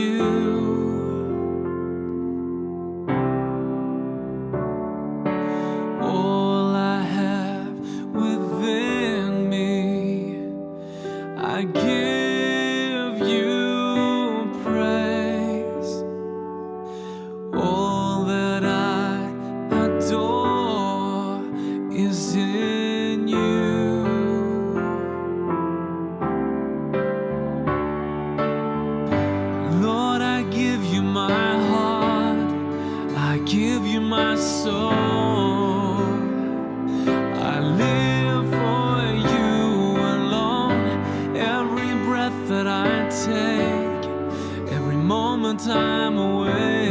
you. All I have within me, I give you praise. All that I adore is in you. Lord, I give you my heart, I give you my soul. I live for you alone. Every breath that I take, every moment I'm away,